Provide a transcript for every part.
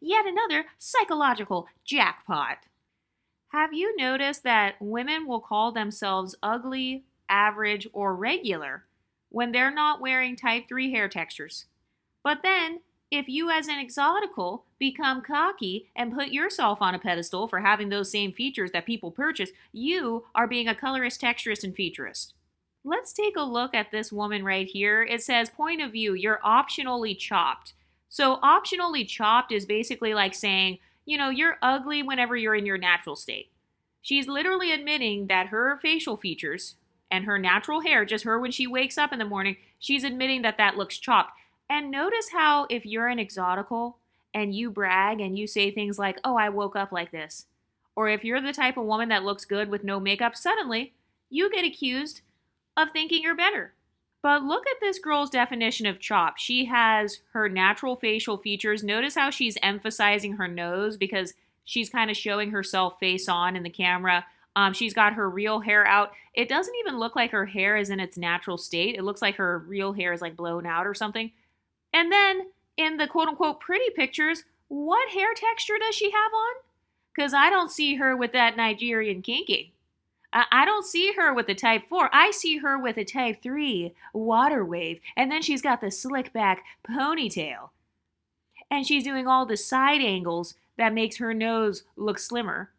yet another psychological jackpot. Have you noticed that women will call themselves ugly, average, or regular when they're not wearing type 3 hair textures? But then, if you as an exotical become cocky and put yourself on a pedestal for having those same features that people purchase, you are being a colorist, texturist, and featurist. Let's take a look at this woman right here. It says, point of view, you're optionally chopped. So optionally chopped is basically like saying, you're ugly whenever you're in your natural state. She's literally admitting that her facial features and her natural hair, just her when she wakes up in the morning, she's admitting that that looks chopped. And notice how if you're an exotical and you brag and you say things like, oh, I woke up like this, or if you're the type of woman that looks good with no makeup, suddenly you get accused of thinking you're better. But look at this girl's definition of chop. She has her natural facial features. Notice how she's emphasizing her nose because she's kind of showing herself face on in the camera. She's got her real hair out. It doesn't even look like her hair is in its natural state. It looks like her real hair is like blown out or something. And then in the quote unquote pretty pictures, what hair texture does she have on? Because I don't see her with that Nigerian kinky. I don't see her with the type 4. I see her with a type 3 water wave. And then she's got the slick back ponytail. And she's doing all the side angles that makes her nose look slimmer.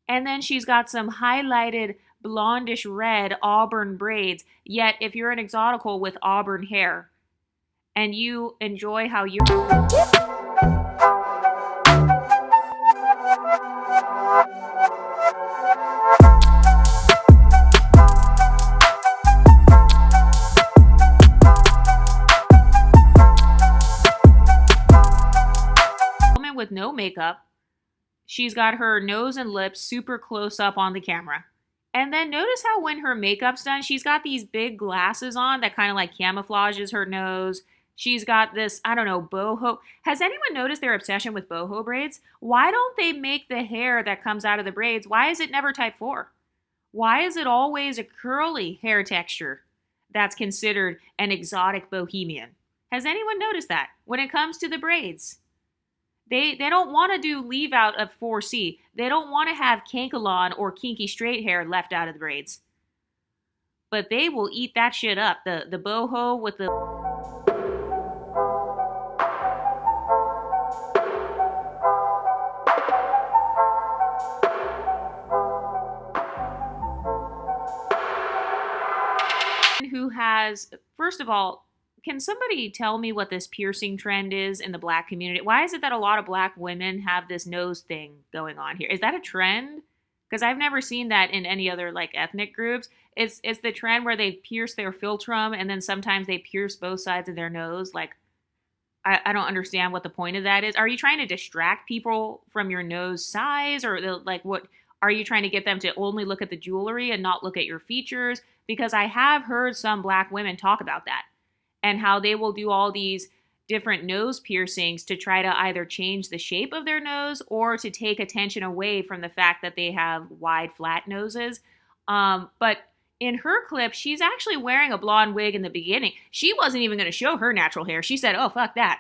And then she's got some highlighted blondish red auburn braids. Yet if you're an exotical with auburn hair and you enjoy how you... with no makeup. She's got her nose and lips super close up on the camera. And then notice how when her makeup's done, she's got these big glasses on that kind of like camouflages her nose. She's got this, I don't know, boho. Has anyone noticed their obsession with boho braids? Why don't they make the hair that comes out of the braids? Why is it never type 4? Why is it always a curly hair texture that's considered an exotic bohemian? Has anyone noticed that when it comes to the braids? They don't want to do leave out of 4C. They don't want to have cankalon or kinky straight hair left out of the braids. But they will eat that shit up. The boho with the... who has, first of all, can somebody tell me what this piercing trend is in the black community? Why is it that a lot of black women have this nose thing going on here? Is that a trend? Because I've never seen that in any other like ethnic groups. It's the trend where they pierce their philtrum and then sometimes they pierce both sides of their nose. Like, I don't understand what the point of that is. Are you trying to distract people from your nose size? Or like what, are you trying to get them to only look at the jewelry and not look at your features? Because I have heard some black women talk about that. And how they will do all these different nose piercings to try to either change the shape of their nose or to take attention away from the fact that they have wide, flat noses. But in her clip, she's actually wearing a blonde wig in the beginning. She wasn't even going to show her natural hair. She said, oh, fuck that.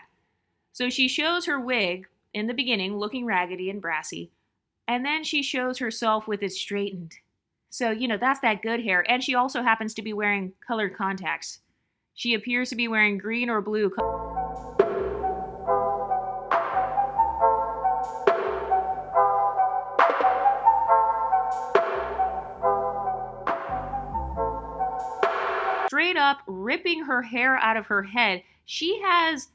So she shows her wig in the beginning, looking raggedy and brassy. And then she shows herself with it straightened. So, that's that good hair. And she also happens to be wearing colored contacts. She appears to be wearing green or blue. Straight up ripping her hair out of her head. She has,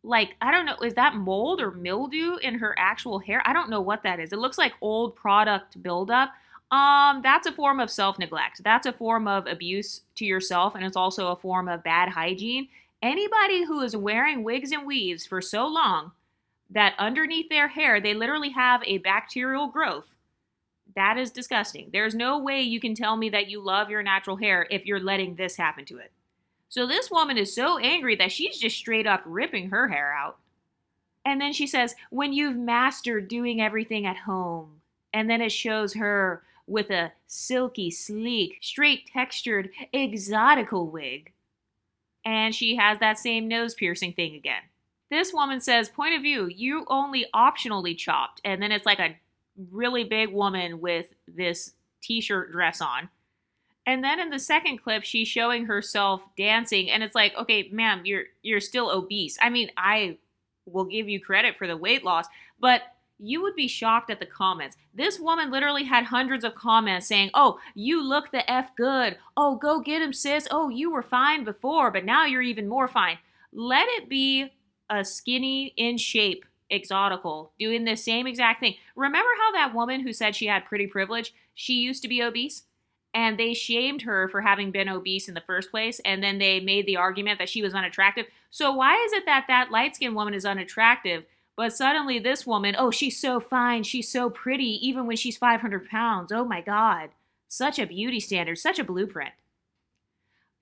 like, I don't know, is that mold or mildew in her actual hair? I don't know what that is. It looks like old product buildup. That's a form of self-neglect. That's a form of abuse to yourself, and it's also a form of bad hygiene. Anybody who is wearing wigs and weaves for so long that underneath their hair, they literally have a bacterial growth, that is disgusting. There's no way you can tell me that you love your natural hair if you're letting this happen to it. So this woman is so angry that she's just straight up ripping her hair out. And then she says, when you've mastered doing everything at home, and then it shows her with a silky, sleek, straight textured, exotical wig. And she has that same nose piercing thing again. This woman says, point of view, you only optionally chopped. And then it's like a really big woman with this t-shirt dress on. And then in the second clip, she's showing herself dancing, and it's like, okay, ma'am, you're still obese. I mean, I will give you credit for the weight loss, but you would be shocked at the comments. This woman literally had hundreds of comments saying, oh, you look the F good. Oh, go get him, sis. Oh, you were fine before, but now you're even more fine. Let it be a skinny, in shape exotical doing the same exact thing. Remember how that woman who said she had pretty privilege, she used to be obese? And they shamed her for having been obese in the first place, and then they made the argument that she was unattractive. So why is it that that light-skinned woman is unattractive, but suddenly this woman, oh, she's so fine, she's so pretty, even when she's 500 pounds. Oh my God. Such a beauty standard, such a blueprint.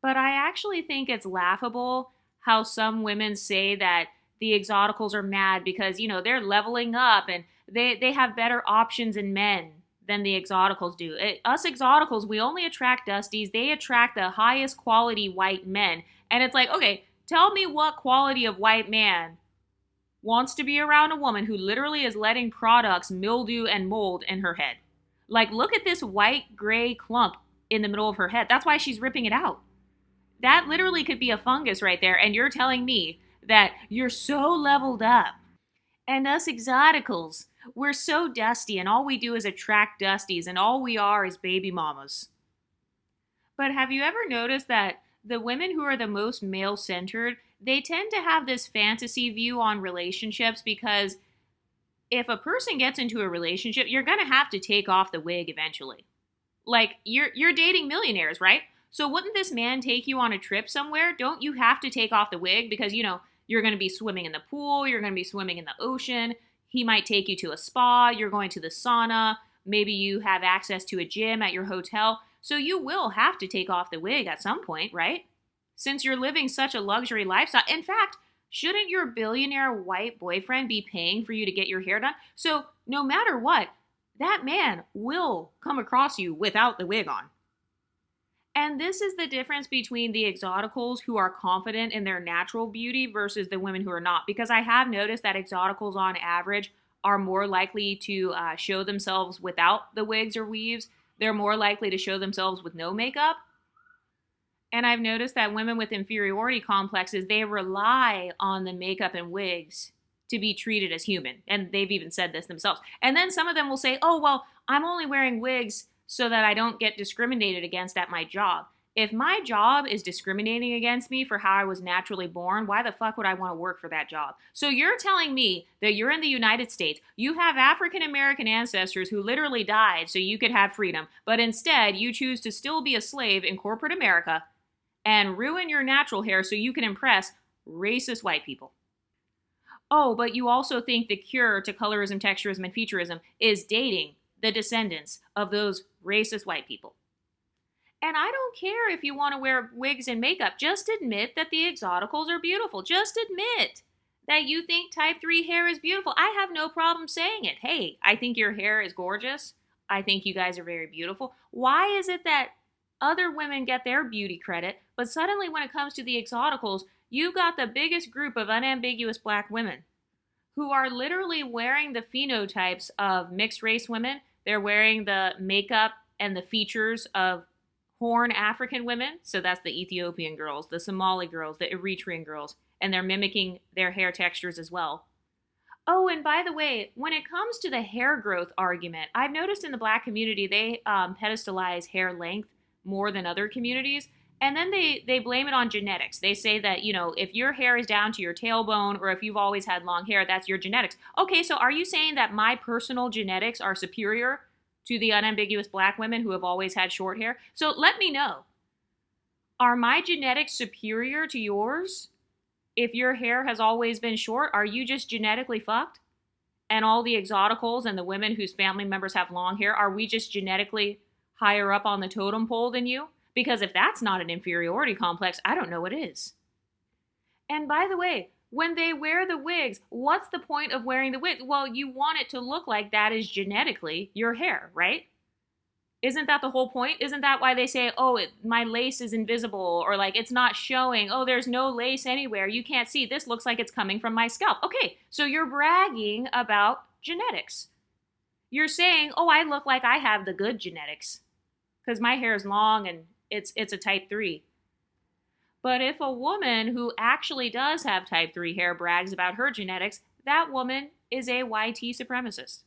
But I actually think it's laughable how some women say that the exoticals are mad because, they're leveling up and they have better options in men than the exoticals do. Us exoticals, we only attract dusties. They attract the highest quality white men. And it's like, okay, tell me what quality of white man wants to be around a woman who literally is letting products mildew and mold in her head. Like, look at this white gray clump in the middle of her head. That's why she's ripping it out. That literally could be a fungus right there. And you're telling me that you're so leveled up. And us exoticals, we're so dusty, and all we do is attract dusties, and all we are is baby mamas. But have you ever noticed that the women who are the most male-centered, they tend to have this fantasy view on relationships because if a person gets into a relationship, you're going to have to take off the wig eventually. Like, you're dating millionaires, right? So wouldn't this man take you on a trip somewhere? Don't you have to take off the wig because, you're going to be swimming in the pool, you're going to be swimming in the ocean, he might take you to a spa, you're going to the sauna, maybe you have access to a gym at your hotel, so you will have to take off the wig at some point, right? Since you're living such a luxury lifestyle. In fact, shouldn't your billionaire white boyfriend be paying for you to get your hair done? So no matter what, that man will come across you without the wig on. And this is the difference between the exoticals who are confident in their natural beauty versus the women who are not. Because I have noticed that exoticals on average are more likely to show themselves without the wigs or weaves. They're more likely to show themselves with no makeup. And I've noticed that women with inferiority complexes, they rely on the makeup and wigs to be treated as human. And they've even said this themselves. And then some of them will say, oh, well, I'm only wearing wigs so that I don't get discriminated against at my job. If my job is discriminating against me for how I was naturally born, why the fuck would I want to work for that job? So you're telling me that you're in the United States, you have African American ancestors who literally died so you could have freedom, but instead you choose to still be a slave in corporate America and ruin your natural hair so you can impress racist white people. Oh, but you also think the cure to colorism, texturism, and featureism is dating the descendants of those racist white people. And I don't care if you want to wear wigs and makeup. Just admit that the exoticals are beautiful. Just admit that you think type 3 hair is beautiful. I have no problem saying it. Hey, I think your hair is gorgeous. I think you guys are very beautiful. Why is it that other women get their beauty credit, but suddenly when it comes to the exoticals, you've got the biggest group of unambiguous black women who are literally wearing the phenotypes of mixed race women. They're wearing the makeup and the features of Horn African women. So that's the Ethiopian girls, the Somali girls, the Eritrean girls, and they're mimicking their hair textures as well. Oh, and by the way, when it comes to the hair growth argument, I've noticed in the black community, they pedestalize hair length more than other communities. And then they blame it on genetics. They say that, if your hair is down to your tailbone or if you've always had long hair, that's your genetics. Okay, so are you saying that my personal genetics are superior to the unambiguous black women who have always had short hair? So let me know. Are my genetics superior to yours? If your hair has always been short, are you just genetically fucked? And all the exoticals and the women whose family members have long hair, are we just genetically higher up on the totem pole than you? Because if that's not an inferiority complex, I don't know what is. And by the way, when they wear the wigs, what's the point of wearing the wig? Well, you want it to look like that is genetically your hair, right? Isn't that the whole point? Isn't that why they say, oh, my lace is invisible, or like it's not showing? Oh, there's no lace anywhere. You can't see. This looks like it's coming from my scalp. Okay, so you're bragging about genetics. You're saying, oh, I look like I have the good genetics because my hair is long and it's a type 3. But if a woman who actually does have type 3 hair brags about her genetics, that woman is a YT supremacist.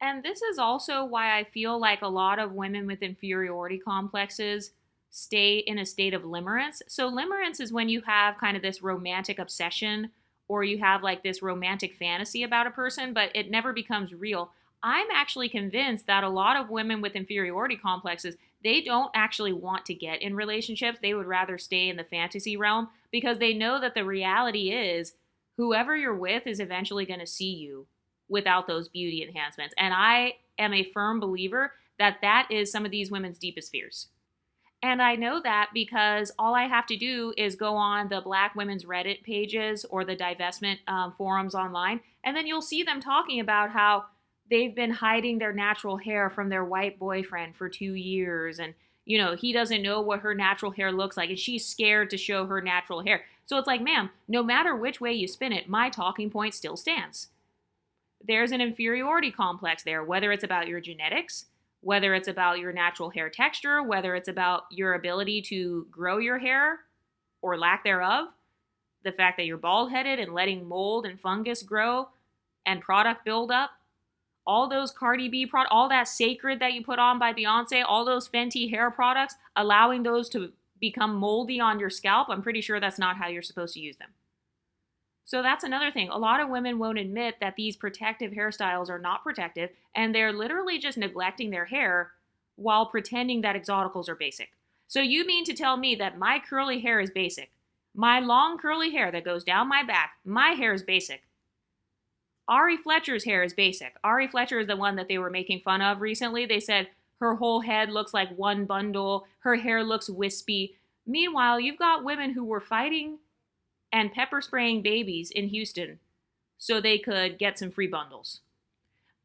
And this is also why I feel like a lot of women with inferiority complexes stay in a state of limerence. So, limerence is when you have kind of this romantic obsession or you have like this romantic fantasy about a person, but it never becomes real. I'm actually convinced that a lot of women with inferiority complexes, they don't actually want to get in relationships. They would rather stay in the fantasy realm because they know that the reality is whoever you're with is eventually going to see you without those beauty enhancements. And I am a firm believer that that is some of these women's deepest fears. And I know that because all I have to do is go on the Black women's Reddit pages or the divestment forums online, and then you'll see them talking about how they've been hiding their natural hair from their white boyfriend for 2 years. And, you know, he doesn't know what her natural hair looks like, and she's scared to show her natural hair. So it's like, ma'am, no matter which way you spin it, my talking point still stands. There's an inferiority complex there, whether it's about your genetics, whether it's about your natural hair texture, whether it's about your ability to grow your hair or lack thereof, the fact that you're bald-headed and letting mold and fungus grow and product build up, all those Cardi B products, all that Sacred that you put on by Beyonce, all those Fenty hair products, allowing those to become moldy on your scalp, I'm pretty sure that's not how you're supposed to use them. So that's another thing. A lot of women won't admit that these protective hairstyles are not protective, and they're literally just neglecting their hair while pretending that exoticals are basic. So you mean to tell me that my curly hair is basic? My long curly hair that goes down my back, my hair is basic. Ari Fletcher's hair is basic. Ari Fletcher is the one that they were making fun of recently. They said her whole head looks like one bundle, her hair looks wispy. Meanwhile, you've got women who were fighting and pepper spraying babies in Houston so they could get some free bundles.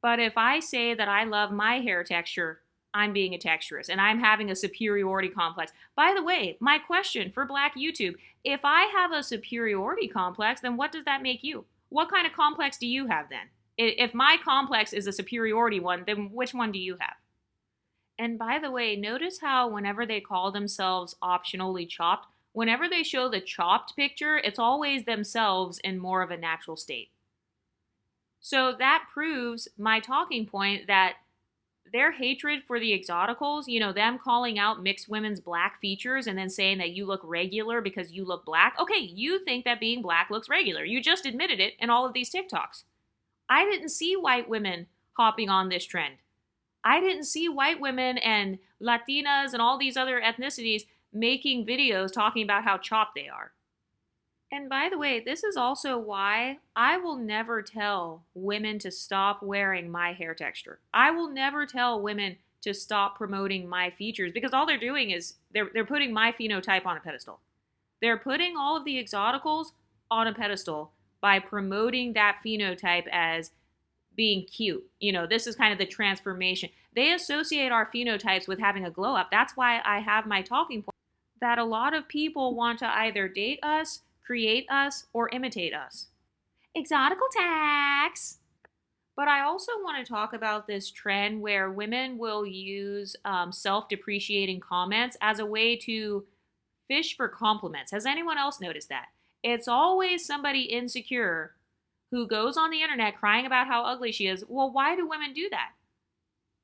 But if I say that I love my hair texture, I'm being a texturist and I'm having a superiority complex. By the way, my question for Black YouTube, if I have a superiority complex, then what does that make you? What kind of complex do you have then? If my complex is a superiority one, then which one do you have? And by the way, notice how whenever they call themselves optionally chopped, whenever they show the chopped picture, it's always themselves in more of a natural state. So that proves my talking point that their hatred for the exoticals, you know, them calling out mixed women's black features and then saying that you look regular because you look black. Okay, you think that being black looks regular. You just admitted it in all of these TikToks. I didn't see white women hopping on this trend. I didn't see white women and Latinas and all these other ethnicities making videos talking about how chopped they are. And by the way, this is also why I will never tell women to stop wearing my hair texture. I will never tell women to stop promoting my features because all they're doing is they're putting my phenotype on a pedestal. They're putting all of the exoticals on a pedestal by promoting that phenotype as being cute. You know, this is kind of the transformation. They associate our phenotypes with having a glow up. That's why I have my talking point that a lot of people want to either date us, create us, or imitate us. Exotical tax! But I also want to talk about this trend where women will use self-depreciating comments as a way to fish for compliments. Has anyone else noticed that? It's always somebody insecure who goes on the internet crying about how ugly she is. Well, why do women do that?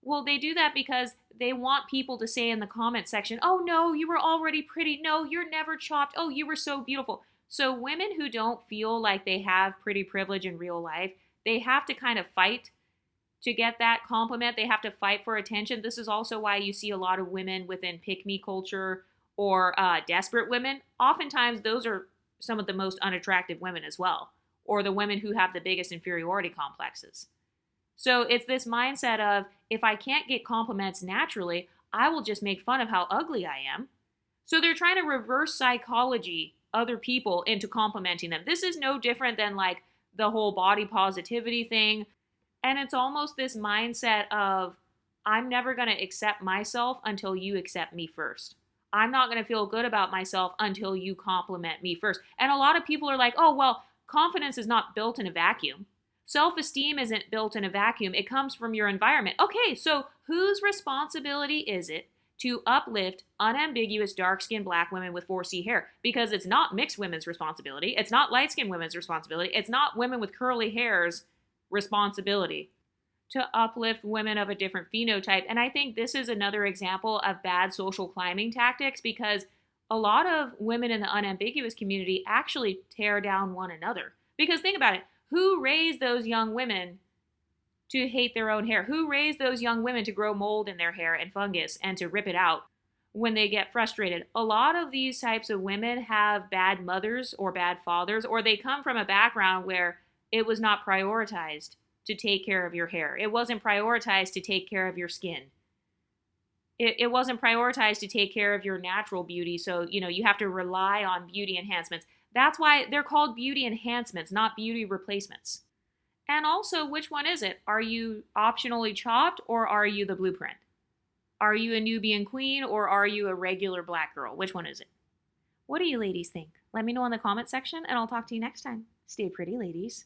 Well, they do that because they want people to say in the comment section, oh no, you were already pretty. No, you're never chopped. Oh, you were so beautiful. So women who don't feel like they have pretty privilege in real life, they have to kind of fight to get that compliment. They have to fight for attention. This is also why you see a lot of women within pick-me culture or desperate women. Oftentimes, those are some of the most unattractive women as well, or the women who have the biggest inferiority complexes. So it's this mindset of, if I can't get compliments naturally, I will just make fun of how ugly I am. So they're trying to reverse psychology other people into complimenting them. This is no different than like the whole body positivity thing. And it's almost this mindset of, I'm never going to accept myself until you accept me first. I'm not going to feel good about myself until you compliment me first. And a lot of people are like, oh, well, confidence is not built in a vacuum. Self-esteem isn't built in a vacuum. It comes from your environment. Okay, so whose responsibility is it to uplift unambiguous dark-skinned black women with 4C hair? Because it's not mixed women's responsibility. It's not light-skinned women's responsibility. It's not women with curly hair's responsibility to uplift women of a different phenotype. And I think this is another example of bad social climbing tactics, because a lot of women in the unambiguous community actually tear down one another. Because think about it, who raised those young women to hate their own hair? Who raised those young women to grow mold in their hair and fungus and to rip it out when they get frustrated? A lot of these types of women have bad mothers or bad fathers, or they come from a background where it was not prioritized to take care of your hair. It wasn't prioritized to take care of your skin. It wasn't prioritized to take care of your natural beauty. So, you have to rely on beauty enhancements. That's why they're called beauty enhancements, not beauty replacements. And also, which one is it? Are you optionally chopped, or are you the blueprint? Are you a Nubian queen, or are you a regular black girl? Which one is it? What do you ladies think? Let me know in the comment section, and I'll talk to you next time. Stay pretty, ladies.